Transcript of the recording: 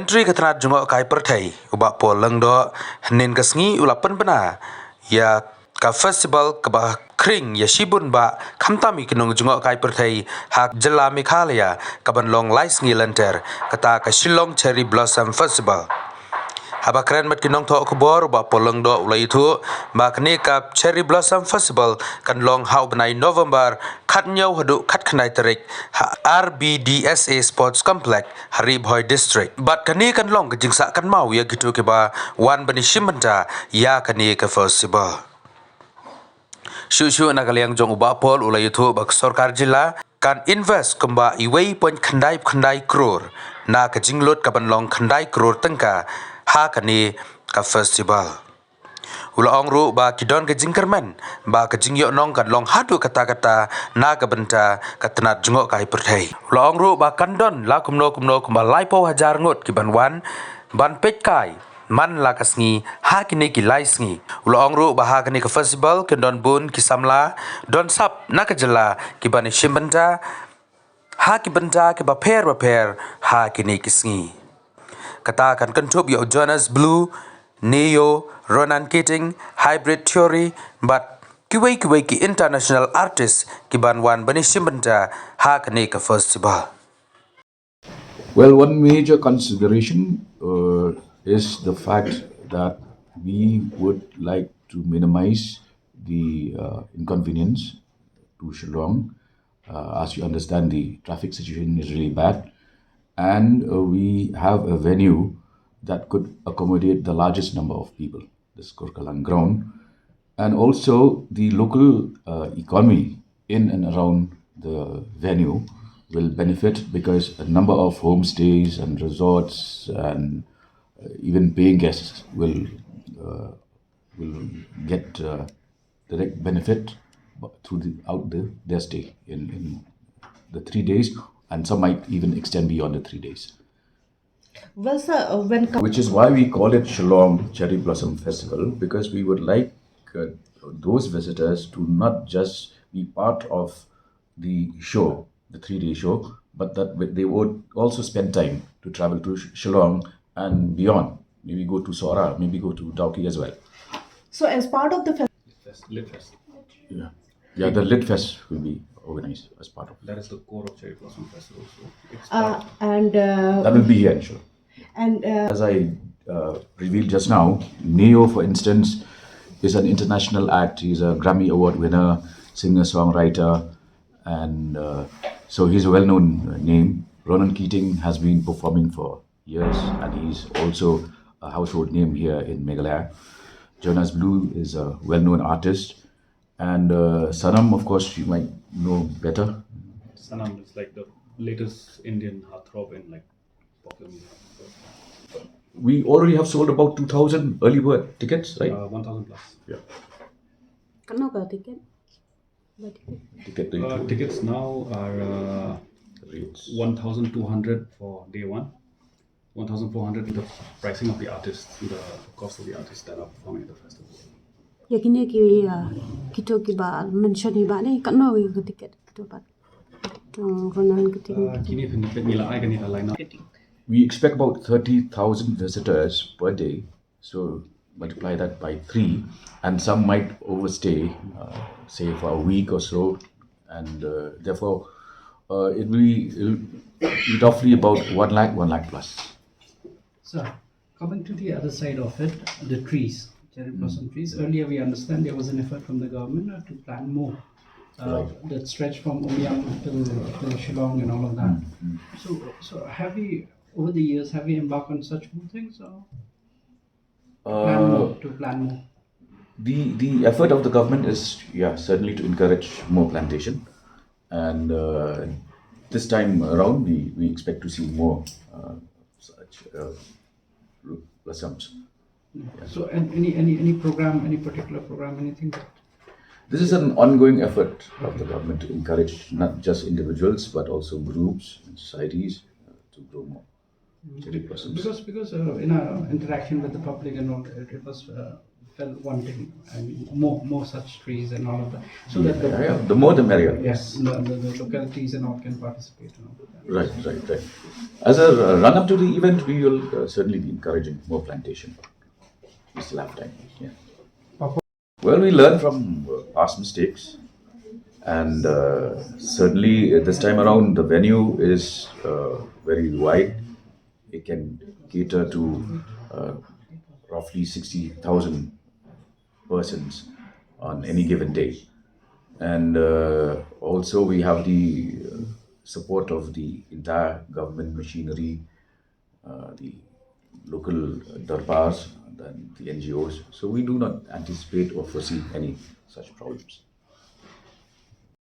Menteri Ketenaga Jungok Kai Pertai ubak poleng do nen kasngi ulapan bena ya ka festival ke bah kring ya shibun ba khamtami kinong Jungok Kai Pertai hak jela Meghalaya kaban long lais ngi lenter kata ka Shillong Cherry Blossom Festival. Haba keren mat kinong tho kubor ba poleng do ulai thu ba kne kap Cherry Blossom Festival kan long hau benai November khat nyau hadu khat khnai tarik RBDSA Sports Complex Hari Bhoi District but kani kan long jingsa kan mau ya gitu ke ba wan bani shimanta ya kani ka festival shu nakaliang jong uba pol ulai thu ba sorkar jilla kan invest kemba iwei pon khandai kror na ka jinglot ka ban long khandai kror tangka haka ni ka festival. Ula ongru ba kidon ke jingkermen ba ke jingyo nong kan long hadu kata-kata na ka benta katenat jungok kai perthai. Ula ongru ba kandon la kumno kumba laipo hajar ngot ki banwan ban pet kai man la kasngi ha kini ki laisngi. Ula ongru ba ha kini ka festival kendon bun ki samla don sap na ka jela ki bani shimbenta ha ki benta ke ba per ha kini kisngi. Katakan kentup yo Jonas Blue, Neo, Ronan Keating, Hybrid Theory, but kiwai ki international artist kiban wan bani shimbenta ha kani ka festival. Well, one major consideration is the fact that we would like to minimize the inconvenience to Shillong. As you understand, the traffic situation is really bad, and we have a venue that could accommodate the largest number of people, this Korkalang ground, and also the local economy in and around the venue will benefit because a number of homestays and resorts and even paying guests will get direct benefit throughout their stay in the 3 days, and some might even extend beyond the 3 days. Well, sir, Which is why we call it Shillong Cherry Blossom Festival, because we would like those visitors to not just be part of the show, the 3 day show, but that they would also spend time to travel to Shillong and beyond. Maybe go to Sora, maybe go to Tauki as well. so as part of the Lit Fest. Yeah, the Lit Fest will be organized as part of That is the core of Cherry Blossom Festival. So it's that will be here in Shillong. and As I revealed just now, Neo, for instance, is an international act. He's a Grammy Award winner, singer, songwriter, and so he's a well-known name. Ronan Keating has been performing for years, and he's also a household name here in Meghalaya. Jonas Blue is a well-known artist, and Sanam, of course, you might know better. Sanam is like the latest Indian heartthrob in like popular music. We already have sold about 2,000 early bird tickets, right? 1,000 plus. Yeah. Naka ticket. Tickets now are Rates. 1,200 for day one, 1,400 the pricing of the artists, the cost of the artists that are performing at the festival. Yakini ki kito ki ba mention ni ba ni kano yung ticket kito ba tong Ronan Keating. Kini pinipit nila ay ganito line up. We expect about 30,000 visitors per day. So multiply that by 3, and some might overstay, say for a week or so, and therefore it will be roughly about 1 lakh plus. So, coming to the other side of it, the trees, cherry blossom trees. Earlier, we understand there was an effort from the government to plant more that stretch from Umiam till Shillong and all of that. So have we, over the years, have we embarked on such more things or plan more? The effort of the government is certainly to encourage more plantation, and this time around we expect to see more such blossoms. So, and any program, any particular program, anything that? This is an ongoing effort of the government to encourage not just individuals but also groups and societies to grow more cherry blossoms. Because in our interaction with the public and all, it was felt wanting and more such trees and all of that, so that The more the merrier. yes, the localities and all can participate in all of that. Right. As a run up to the event, we will certainly be encouraging more plantation. We still have time. Yeah. Well, we learn from past mistakes, and certainly this time around the venue is very wide. It can cater to roughly 60,000 persons on any given day. And also, we have the support of the entire government machinery, the local darbars, and the NGOs. So, we do not anticipate or foresee any such problems.